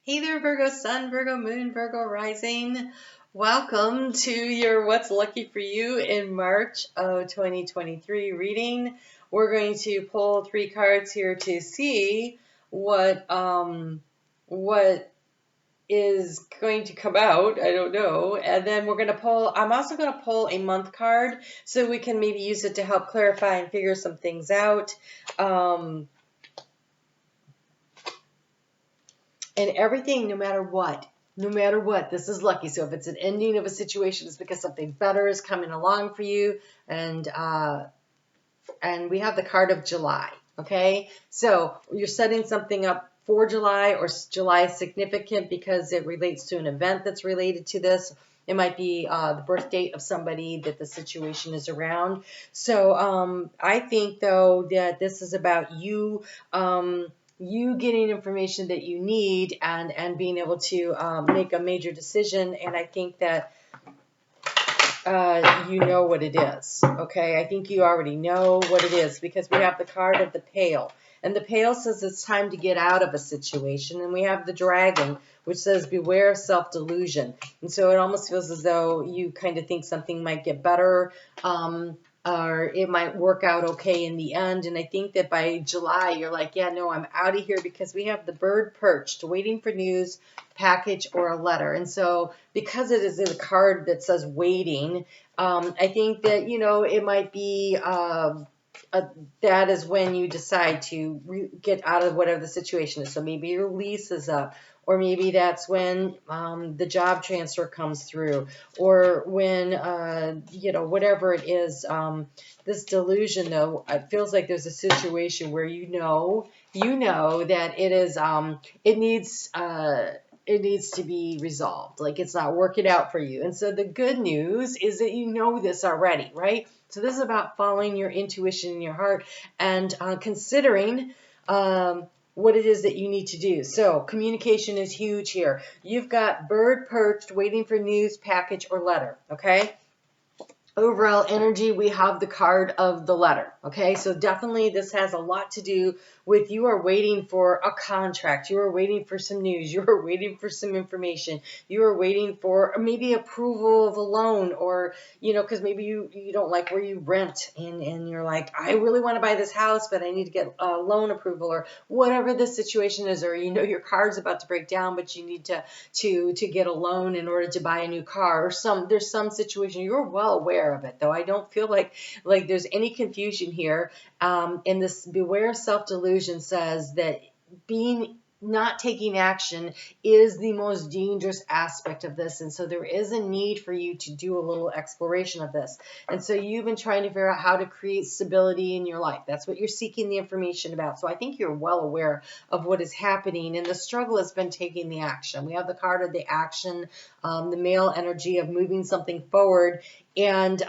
Hey there, Virgo Sun, Virgo Moon, Virgo Rising. Welcome to your What's Lucky for You in March of 2023 reading. We're going to pull 3 cards here to see what is going to come out. I don't know. And then we're going to pull, I'm also going to pull a month card so we can maybe use it to help clarify and figure some things out. And everything, no matter what, this is lucky. So if it's an ending of a situation, it's because something better is coming along for you. And we have the card of July. Okay, so you're setting something up for July, or July is significant because it relates to an event that's related to this. It might be the birth date of somebody that the situation is around. So I think, though, that this is about you. You getting information that you need and being able to make a major decision. And I think that you know what it is. Okay, I think you already know what it is because we have the card of the Pail. And the Pail says it's time to get out of a situation. And we have the Dragon, which says beware of self-delusion. And so it almost feels as though you kind of think something might get better, or it might work out okay in the end. And I think that by July, you're like, yeah, no, I'm out of here, because we have the Bird perched, waiting for news, package, or a letter. And so because it is a card that says waiting, I think that, it might be that is when you decide to get out of whatever the situation is. So maybe your lease is up, or maybe that's when the job transfer comes through, or when, whatever it is. This delusion, though, it feels like there's a situation where you know that it is, it needs to be resolved. Like it's not working out for you. And so the good news is that you know this already, right? So this is about following your intuition in your heart and considering what it is that you need to do. So communication is huge here. You've got Bird perched, waiting for news, package, or letter, okay? Overall energy, we have the card of the letter. Okay, so definitely this has a lot to do with you are waiting for a contract, you are waiting for some news, you are waiting for some information, you are waiting for maybe approval of a loan, or because maybe you don't like where you rent, and you're like, I really want to buy this house, but I need to get a loan approval, or whatever the situation is, or your car's about to break down, but you need to get a loan in order to buy a new car, or there's some situation. You're well aware of it, though. I don't feel like there's any confusion here. And this beware of self-delusion says that not taking action is the most dangerous aspect of this. And so there is a need for you to do a little exploration of this. And so you've been trying to figure out how to create stability in your life. That's what you're seeking the information about. So I think you're well aware of what is happening, and the struggle has been taking the action. We have the card of the action, the male energy of moving something forward. And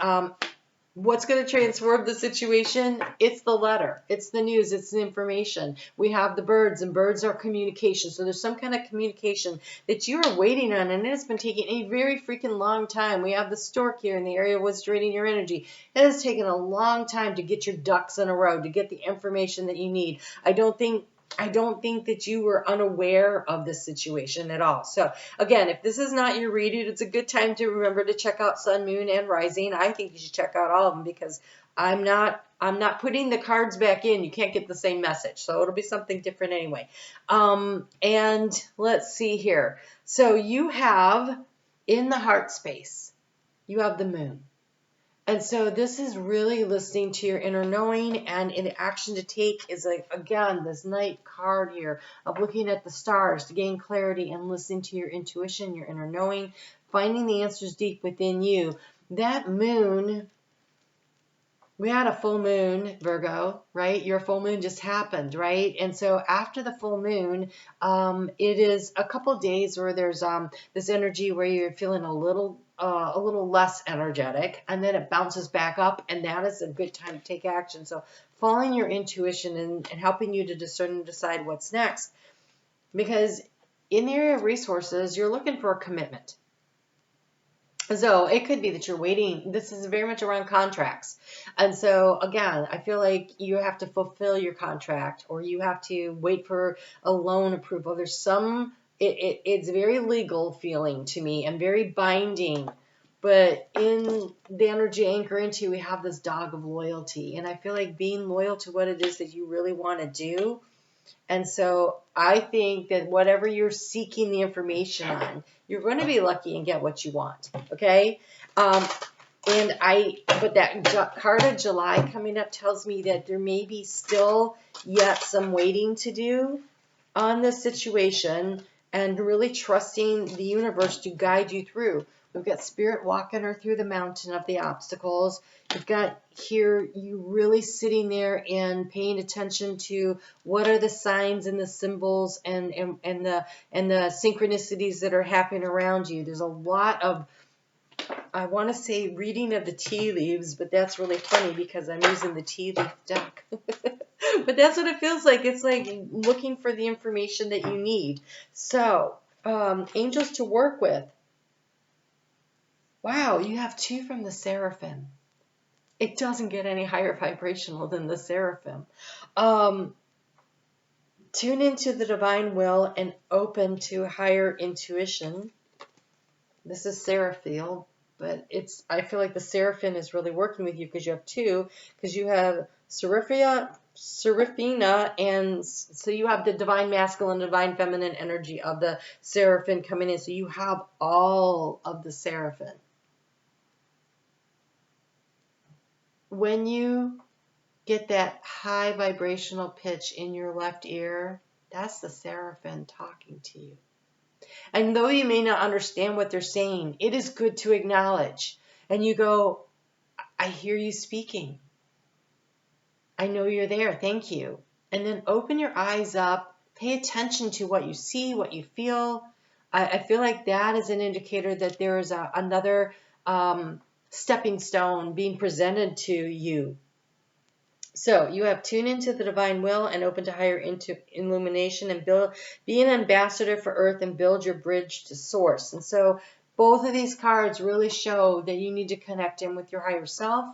what's going to transform the situation? It's the letter. It's the news. It's the information. We have the birds, and birds are communication. So there's some kind of communication that you are waiting on, and it's been taking a very freaking long time. We have the stork here in the area of what's draining your energy. It has taken a long time to get your ducks in a row, to get the information that you need. I don't think that you were unaware of this situation at all. So again, if this is not your reading, it's a good time to remember to check out Sun, Moon, and Rising. I think you should check out all of them, because I'm not putting the cards back in. You can't get the same message. So it'll be something different anyway. And let's see here. So you have, in the heart space, you have the Moon. And so this is really listening to your inner knowing, and in action to take is, like, again, this Knight card here of looking at the stars to gain clarity and listening to your intuition, your inner knowing, finding the answers deep within you. That Moon, we had a full moon, Virgo, right? Your full moon just happened, right? And so after the full moon, it is a couple days where there's this energy where you're feeling a little less energetic, and then it bounces back up, and that is a good time to take action. So following your intuition and helping you to discern and decide what's next, because in the area of resources, you're looking for a commitment. So it could be that you're waiting. This is very much around contracts. And so, again, I feel like you have to fulfill your contract, or you have to wait for a loan approval. There's some It's very legal feeling to me and very binding. But in the energy anchor into, we have this dog of loyalty. And I feel like being loyal to what it is that you really want to do. And so I think that whatever you're seeking the information on, you're going to be lucky and get what you want. Okay. But that card of July coming up tells me that there may be still yet some waiting to do on this situation, and really trusting the universe to guide you through. We've got Spirit walking her through the mountain of the obstacles. We've got here you really sitting there and paying attention to what are the signs and the symbols and the synchronicities that are happening around you. There's a lot of, I want to say, reading of the tea leaves, but that's really funny because I'm using the tea leaf deck. But that's what it feels like. It's like looking for the information that you need. So, angels to work with. Wow, you have 2 from the Seraphim. It doesn't get any higher vibrational than the Seraphim. Tune into the divine will and open to higher intuition. This is Seraphiel, but I feel like the Seraphim is really working with you because you have 2, because you have Seraphina, and so you have the divine masculine, divine feminine energy of the Seraphim coming in. So you have all of the Seraphim. When you get that high vibrational pitch in your left ear, that's the Seraphim talking to you. And though you may not understand what they're saying, it is good to acknowledge. And you go, I hear you speaking. I know you're there. Thank you. And then open your eyes up. Pay attention to what you see, what you feel. I feel like that is an indicator that there is another stepping stone being presented to you. So you have tune into the divine will and open to higher illumination, and be an ambassador for Earth and build your bridge to source. And so both of these cards really show that you need to connect in with your higher self.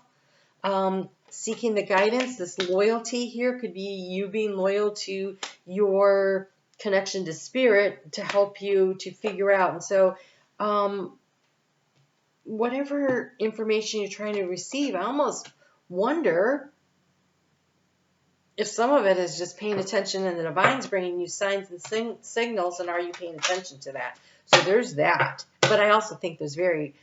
Seeking the guidance, this loyalty here could be you being loyal to your connection to spirit to help you to figure out. And so whatever information you're trying to receive, I almost wonder if some of it is just paying attention and the divine's bringing you signs and signals, and are you paying attention to that? So there's that. But I also think there's very,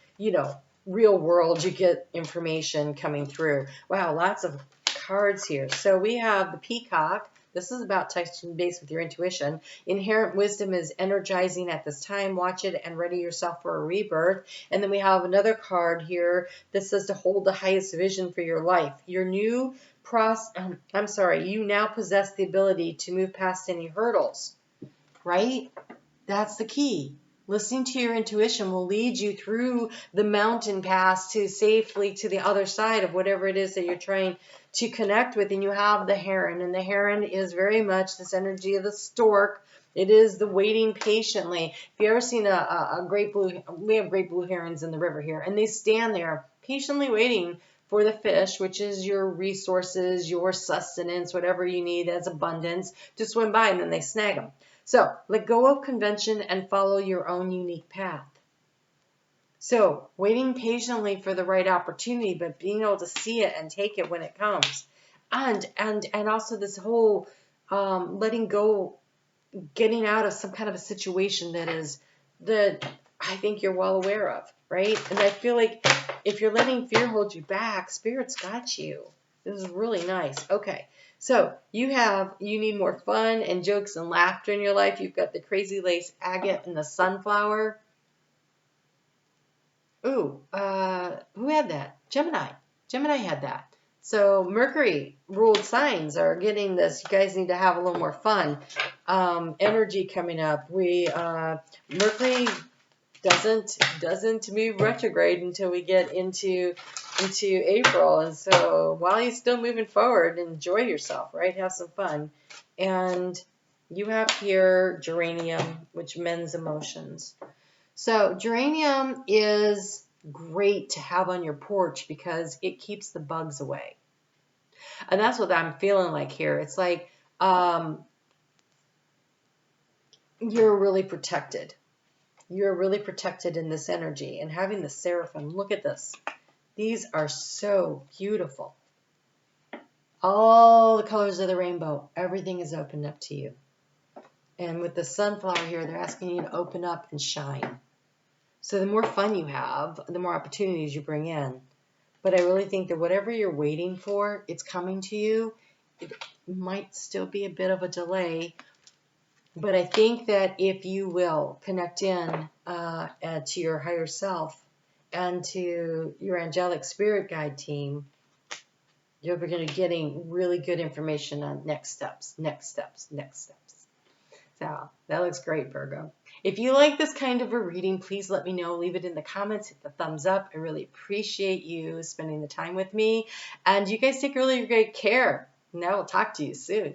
real world, you get information coming through. Wow, lots of cards here. So we have the Peacock. This is about touching base with your intuition. Inherent wisdom is energizing at this time. Watch it and ready yourself for a rebirth. And then we have another card here that says to hold the highest vision for your life. Your new you now possess the ability to move past any hurdles, right? That's the key. Listening to your intuition will lead you through the mountain pass to safely to the other side of whatever it is that you're trying to connect with. And you have the heron, and the heron is very much this energy of the stork. It is the waiting patiently. If you ever seen a great blue, we have great blue herons in the river here, and they stand there patiently waiting for the fish, which is your resources, your sustenance, whatever you need as abundance, to swim by, and then they snag them. So let go of convention and follow your own unique path. So waiting patiently for the right opportunity, but being able to see it and take it when it comes. And also this whole letting go, getting out of some kind of a situation that I think you're well aware of, right? And I feel like if you're letting fear hold you back, Spirit's got you. This is really nice. Okay, so you need more fun and jokes and laughter in your life. You've got the crazy lace agate and the sunflower. Ooh, who had that? Gemini. Gemini had that. So Mercury ruled signs are getting this. You guys need to have a little more fun. Energy coming up. Mercury doesn't move retrograde until we get into April, and so while he's still moving forward, enjoy yourself, right? Have some fun. And you have here geranium, which mends emotions. So geranium is great to have on your porch because it keeps the bugs away. And that's what I'm feeling like here. It's like you're really protected. You're really protected in this energy. And having the seraphim, look at this. These are so beautiful. All the colors of the rainbow, everything is opened up to you. And with the sunflower here, they're asking you to open up and shine. So the more fun you have, the more opportunities you bring in. But I really think that whatever you're waiting for, it's coming to you. It might still be a bit of a delay. But I think that if you will connect in to your higher self and to your angelic spirit guide team, you're going to be getting really good information on next steps. So that looks great, Virgo. If you like this kind of a reading, please let me know. Leave it in the comments. Hit the thumbs up. I really appreciate you spending the time with me. And you guys take really great care. And I will talk to you soon.